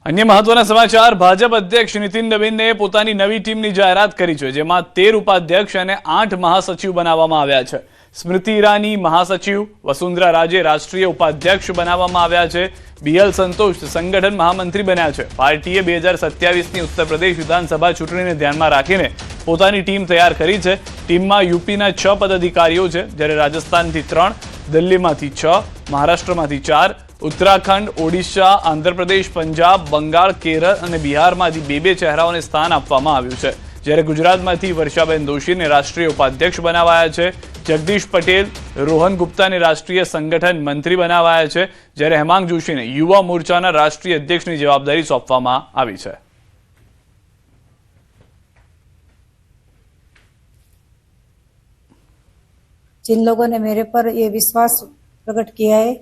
अन्य महत्वना समाचार भाजप अध्यक्ष नितिन नवीने પોતાની નવી ટીમની જાહેરાત કરી છે, જેમાં 13 ઉપાધ્યક્ષ અને 8 મહાસચિવ બનાવવામાં આવ્યા છે। સ્મૃતિ ઈરાની મહાસચિવ, વસુંધરા રાજે રાષ્ટ્રીય ઉપાધ્યક્ષ બનાવવામાં આવ્યા છે। બીએલ સંતોષ સંગઠન મહામંત્રી બન્યા છે। પાર્ટીએ 2027ની ઉત્તર પ્રદેશ વિધાનસભા ચૂંટણીને ધ્યાનમાં રાખીને પોતાની ટીમ તૈયાર કરી છે। ટીમમાં યુપીના 6 પદાધિકારીઓ છે, જ્યારે રાજસ્થાનથી 3, દિલ્હીમાંથી 6, મહારાષ્ટ્રમાંથી 4, उत्तराखंड, ओडिशा, आंध्र प्रदेश, पंजाब, बंगाल, केरल और बिहार में बे चेहराओं ने स्थान आपवामां आव्युं छे। ज्यारे गुजरात में वर्षाबेन दोशी ने राष्ट्रीय उपाध्यक्ष बनावाया है। जगदीश पटेल, रोहन गुप्ता ने राष्ट्रीय संगठन मंत्री बनावाया है, ज्यारे हेमांग जोशी ने युवा मोर्चा राष्ट्रीय अध्यक्ष की जवाबदारी सौंपवामां आवी छे। जिन लोगों ने मेरे पर ये विश्वास प्रकट किया है,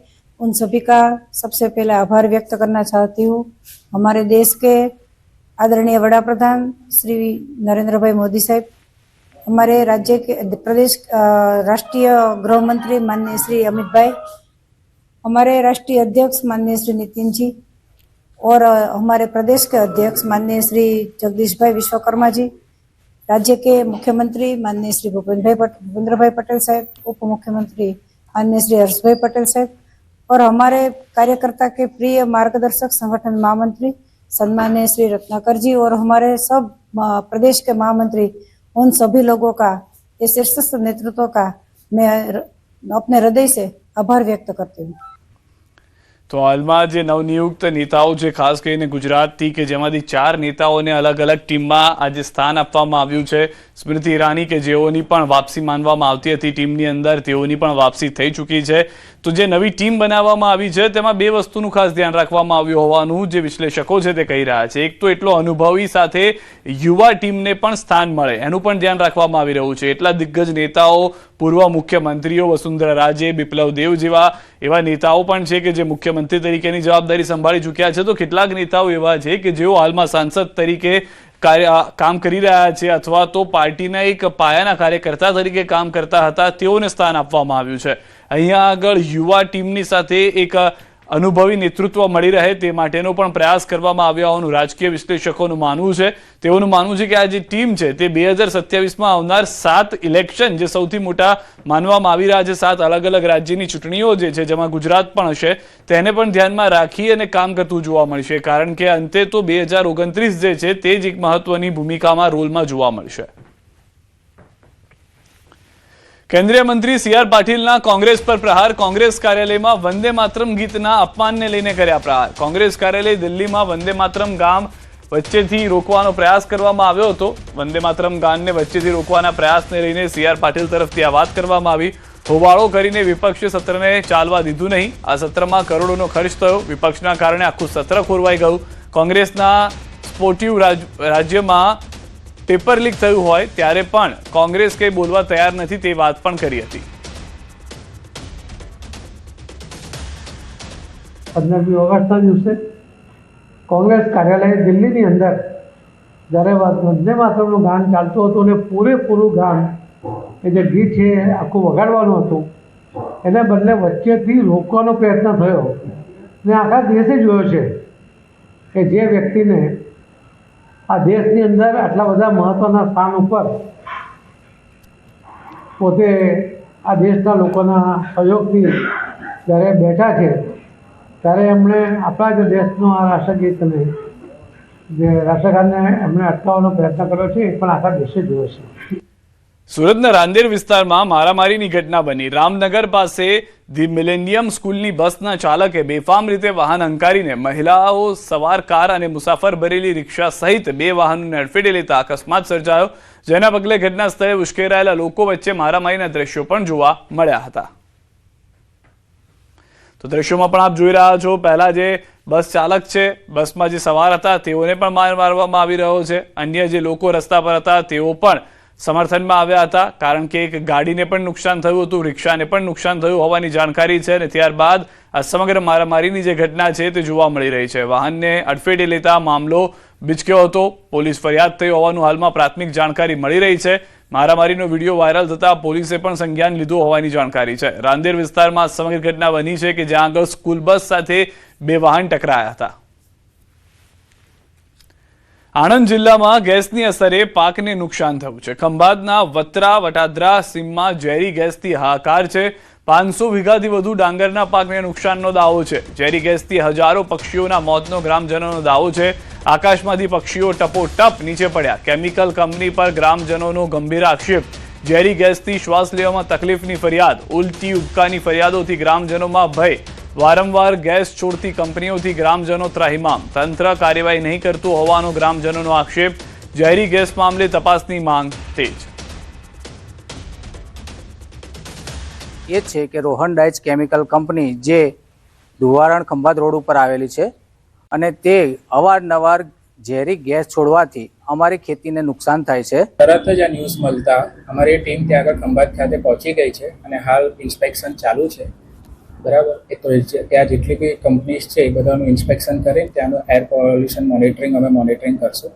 उन सभी का सबसे पहले आभार व्यक्त करना चाहती हूँ। हमारे देश के आदरणीय वड़ा प्रधान श्री नरेंद्र भाई मोदी साहब, हमारे राज्य के प्रदेश राष्ट्रीय गृह मंत्री माननीय श्री अमित भाई, हमारे राष्ट्रीय अध्यक्ष माननीय श्री नितिन जी और हमारे प्रदेश के अध्यक्ष माननीय श्री जगदीश भाई विश्वकर्मा जी, राज्य के मुख्यमंत्री माननीय श्री भूपेंद्र भाई पटेल साहब, उप मुख्यमंत्री माननीय श्री हर्ष भाई पटेल साहब और हमारे कार्यकर्ता के प्रिय मार्गदर्शक संगठन महामंत्री सम्माननीय श्री रत्नाकर जी और हमारे सब प्रदेश के महामंत्री, उन सभी लोगों का, ये शीर्षस्थ नेतृत्व का मैं अपने हृदय से आभार व्यक्त करती हूँ। तो हाल में जो नवनियुक्त नेताओं जो खास करीने गुजराती के जेमांथी 4 नेताओने अलग अलग टीम में आज स्थान आपवामां आव्युं छे। स्मृति ईरानी के जेओनी पण वापसी मानवामां आवती हती टीमनी अंदर, तेओनी पण वापसी थई चूकी छे। तो जे नवी टीम बनाववामां आवी छे तेमां 2 वस्तुनुं खास ध्यान राखवामां आव्युं होवानुं जे विश्लेषको छे ते कही रह्या छे। एक तो एटलो अनुभवी साथे युवा टीमने पण स्थान मळे एनुं पण ध्यान राखवामां आवी रह्युं छे। एटला दिग्गज नेताओ, पूर्व मुख्यमंत्रीओ वसुंधरा राजे, बिप्लव देव जेवा एवा नेताओ पण छे के जे मुख्यमंत्री तरीकेनी जवाबदारी संभाળી चूक्या छे। तो કેટલાક नेताओ एवा छे के जेओ हालमां सांसद तरीके काम करी रह्या छे अथवा तो पार्टीना एक पायाना कार्यकर्ता तरीके काम करता हता, तेओने स्थान आपवामां आव्युं छे। अहींया आगळ युवा टीमनी साथे एक अनुभवी नेतृत्व मળી રહે તે માટેનો પણ પ્રયાસ કરવામાં આવ્યો હોવાનું રાજકીય વિશ્લેષકોનું માનવું છે। તેઓનું માનવું છે કે આ જે ટીમ છે તે 2027માં આવનાર 7 ઇલેક્શન જે સૌથી મોટા માનવામાં આવી રહ્યા છે, 7 અલગ અલગ રાજ્યની ચૂંટણીઓ જે છે જેમાં ગુજરાત પણ હશે, તેને પણ ધ્યાનમાં રાખી અને કામ કરતું જોવા મળશે। કારણ કે અંતે તો 2029 જે છે તે જ એક મહત્વની ભૂમિકામાં રોલમાં જોવા મળશે। केंद्रीय मंत्री सीआर पाटीलना कांग्रेस पर प्रहार। कांग्रेस कार्यालय में वंदे मातरम गीतना अपमान ने लईने कर्या प्रहार। कांग्रेस कार्यालय दिल्ली में वंदे मातरम गान वच्चेथी रोकवानो प्रयास करवामां आव्यो हतो। वंदे मातरम गान ने वच्चेथी रोकवाना प्रयास ने लईने सीआर पाटील तरफथी आ वात करवामां आवी। होबाळो करीने विपक्षी सत्रने चालवा दीधुं नहीं। आ सत्रमां करोड़ोनो खर्च थयो। विपक्षना कारणे आखुं सत्र खोरवाई गयुं। कांग्रेसना स्पोर्टिव राज्यमां पेपर लीक थयुं होय त्यारे पण कांग्रेस कई बोलवा तैयार नथी ते वात पण करी हती। 15મી ઓગસ્ટના દિવસે કોંગ્રેસ કાર્યાલય દિલ્હીની અંદર જ્યારે વંદે માતરમનું ગાન ચાલતું હતું અને પૂરેપૂરું ગાન એ જે ગીત છે આખું વગાડવાનું હતું, એને બદલે વચ્ચેથી રોકવાનો પ્રયત્ન થયો ને આખા દેશે જોયો છે કે જે વ્યક્તિને આ દેશની અંદર આટલા બધા મહત્ત્વના સ્થાન ઉપર પોતે આ દેશના લોકોના સહયોગથી જ્યારે બેઠા છે ત્યારે એમણે આપણા જ દેશનું આ રાષ્ટ્રગીતને જે રાષ્ટ્રગાનને એમણે અટકાવવાનો પ્રયત્ન કર્યો છે, એ પણ આખા દેશે જોયો છે। સુરતના રાંદેર વિસ્તારમાં મારામારીની ઘટના બની। રામનગર પાસે ધી મિલેનિયમ સ્કૂલની બસના ચાલકે બેફામ રીતે વાહન હંકારીને મહિલાઓ સવાર કાર અને મુસાફર ભરેલી રિક્ષા સહિત 2 વાહનોને અડફેટે લેતા અકસ્માત સર્જાયો, જેના પગલે ઘટના સ્થળે ઉશ્કેરાયેલા લોકો વચ્ચે મારામારીના દ્રશ્યો પણ જોવા મળ્યા હતા। તો દ્રશ્યોમાં પણ આપ જોઈ રહ્યા છો, પહેલા જે બસ ચાલક છે, બસમાં જે સવાર હતા તેઓને પણ માર મારવામાં આવી રહ્યો છે। અન્ય જે લોકો રસ્તા પર હતા તેઓ પણ समर्थનમાં આવ્યા હતા, કારણ કે એક ગાડીને પણ નુકસાન થયું હતું, રિક્ષાને પણ નુકસાન થયું હોવાની જાણકારી છે અને ત્યારબાદ આ સમગ્ર મારામારીની જે ઘટના છે તે જોવા મળી રહી છે। વાહનને અડફેટે લેતા મામલો બીચક્યો હતો। પોલીસ ફરિયાદ થઈ હોવાનું હાલમાં પ્રાથમિક જાણકારી મળી રહી છે। મારામારીનો વિડીયો વાયરલ થતા પોલીસે પણ સંજ્ઞાન લીધું હોવાની જાણકારી છે। રાંદેર વિસ્તારમાં સમગ્ર ઘટના બની છે કે જ્યાં આગળ સ્કૂલ બસ સાથે 2 વાહન ટકરાયા હતા। આણંદ જિલ્લામાં ગેસની અસરે પાકને નુકસાન થયું છે. ખંભાતના વત્રા વટાદરા સીમમાં ઝેરી ગેસથી હાહાકાર છે. 500 વીઘાથી વધુ ડાંગરના પાકને નુકસાનનો દાવો છે. ઝેરી ગેસથી હજારો પક્ષીઓના મોતનો ગ્રામજનોનો દાવો છે. આકાશમાંથી પક્ષીઓ ટપોટપ નીચે પડ્યા. કેમિકલ કંપની પર ગ્રામજનોનો ગંભીર આક્ષેપ. ઝેરી ગેસથી શ્વાસ લેવામાં તકલીફની ફરિયાદ. ઉલટી ઉબકાની ફરિયાદોથી ગ્રામજનોમાં ભય. વારંવાર ગેસ છોડતી કંપનીઓથી ગ્રામજનો ત્રાહિમામ. તંત્ર કાર્યવાહી નહીં કરતું હોવાનો ગ્રામજનોનો આક્ષેપ. ઝેરી ગેસ મામલે તપાસની માંગ તેજ. એ છે કે રોહન ડાઇચ કેમિકલ કંપની જે ધુવારણ ખંભાત રોડ ઉપર આવેલી છે અને તે અવારનવાર ઝેરી ગેસ છોડવાથી અમારી ખેતીને નુકસાન થાય છે. તરત જ આ ન્યૂઝ મળતા અમારી ટીમ ત્યાં આગળ ખંભાત ખાતે પહોંચી ગઈ છે અને હાલ ઇન્સ્પેક્શન ચાલુ છે. બરાબર, એ તો ત્યાં જેટલી બી કંપનીઝ છે એ બધાનું ઇન્સ્પેક્શન કરી ત્યાંનું એર પોલ્યુશન મોનિટરિંગ કરશું.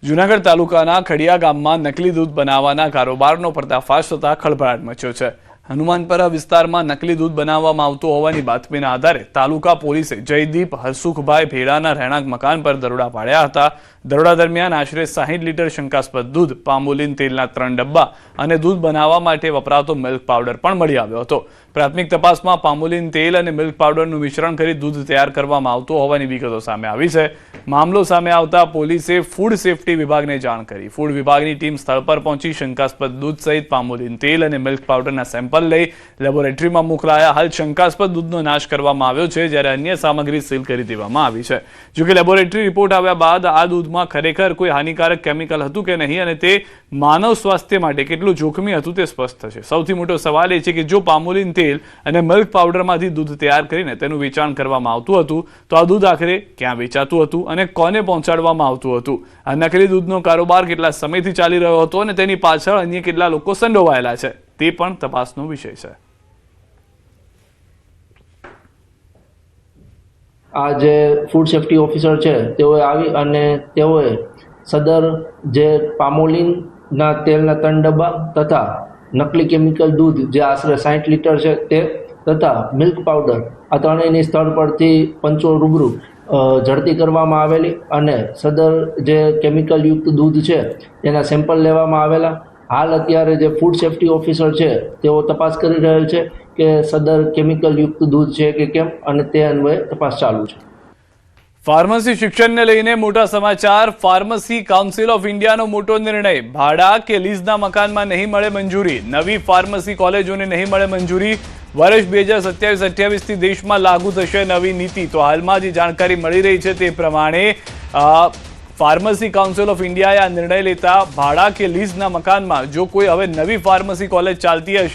જૂનાગઢ તાલુકાના ખડિયા ગામમાં નકલી દૂધ બનાવવાના કારોબારનો પર્દાફાશ થતા ખળભળાટ મચ્યો છે. હનુમાનપરા વિસ્તારમાં નકલી દૂધ બનાવવામાં આવતું હોવાની બાતમીના આધારે તાલુકા પોલીસે જયદીપ હરસુખભાઈ ભેડાના રહેણાંક મકાન પર દરોડા પાડ્યા હતા. દરોડા દરમિયાન આશરે 60 લીટર શંકાસ્પદ દૂધ, પામોલીન તેલના 3 ડબ્બા અને દૂધ બનાવવા માટે વપરાતો મિલ્ક પાવડર પણ મળી આવ્યો હતો. પ્રાથમિક તપાસમાં પામોલીન તેલ અને મિલ્ક પાવડરનું મિશ્રણ કરી દૂધ તૈયાર કરવામાં આવતું હોવાની વિગતો સામે આવી છે. મામલો સામે આવતા પોલીસે ફૂડ સેફટી વિભાગને જાણ કરી. ફૂડ વિભાગની ટીમ સ્થળ પર પહોંચી શંકાસ્પદ દૂધ સહિત પામોલીન તેલ અને મિલ્ક પાવડરના સેમ્પલ લઈ લેબોરેટરીમાં મોકલાયા. હાલ શંકાસ્પદ દૂધનો નાશ કરવામાં આવ્યો છે, જ્યારે અન્ય સામગ્રી સીલ કરી દેવામાં આવી છે. જોકે લેબોરેટરી રિપોર્ટ આવ્યા બાદ આ દૂધમાં ખરેખર કોઈ હાનિકારક કેમિકલ હતું કે નહીં અને તે માનવ સ્વાસ્થ્ય માટે કેટલું જોખમી હતું તે સ્પષ્ટ થશે. સૌથી મોટો સવાલ એ છે કે જો પામોલીન તેલ અને મિલ્ક પાવડરમાંથી દૂધ તૈયાર કરીને તેનું વેચાણ કરવામાં આવતું હતું તો આ દૂધ આખરે ક્યાં વેચાતું હતું અને કોને પહોંચાડવામાં આવતું હતું? આ નકલી દૂધનો કારોબાર કેટલા સમયથી ચાલી રહ્યો હતો અને તેની પાછળ અન્ય કેટલા લોકો સંડોવાયેલા છે તે પણ તપાસનો વિષય છે. આ જે ફૂડ સેફ્ટી ઓફિસર છે તેઓએ આવી અને તેઓએ સદર જે પામોલીનના તેલના 3 ડબ્બા તથા નકલી કેમિકલ દૂધ જે આશરે 60 લીટર છે તે તથા મિલ્ક પાવડર આ ત્રણેયની સ્થળ પરથી પંચો રૂબરૂ ઝડપી કરવામાં આવેલી અને સદર જે કેમિકલ યુક્ત દૂધ છે તેના સેમ્પલ લેવામાં આવેલા. હાલ અત્યારે જે ફૂડ સેફ્ટી ઓફિસર છે તેઓ તપાસ કરી રહેલ છે કે સદર કેમિકલ યુક્ત દૂધ છે કે કેમ અને તે અન્વયે તપાસ ચાલુ છે. ફાર્મસી શિક્ષણને લઈને મોટા સમાચાર. ફાર્મસી કાઉન્સિલ ઓફ ઇન્ડિયાનો મોટો નિર્ણય. ભાડા કે લીઝના મકાનમાં નહીં મળે મંજૂરી. નવી ફાર્મસી કોલેજોને નહીં મળે મંજૂરી. વર્ષ 2027-28 થી દેશમાં લાગુ થશે નવી નીતિ. તો હાલમાં જે જાણકારી મળી રહી છે તે પ્રમાણે ફાર્મસી કાઉન્સિલ ઓફ ઇન્ડિયાએ આ નિર્ણય લેતા ભાડા કે લીઝના મકાનમાં જો કોઈ હવે નવી ફાર્મસી કોલેજ ચાલતી હશે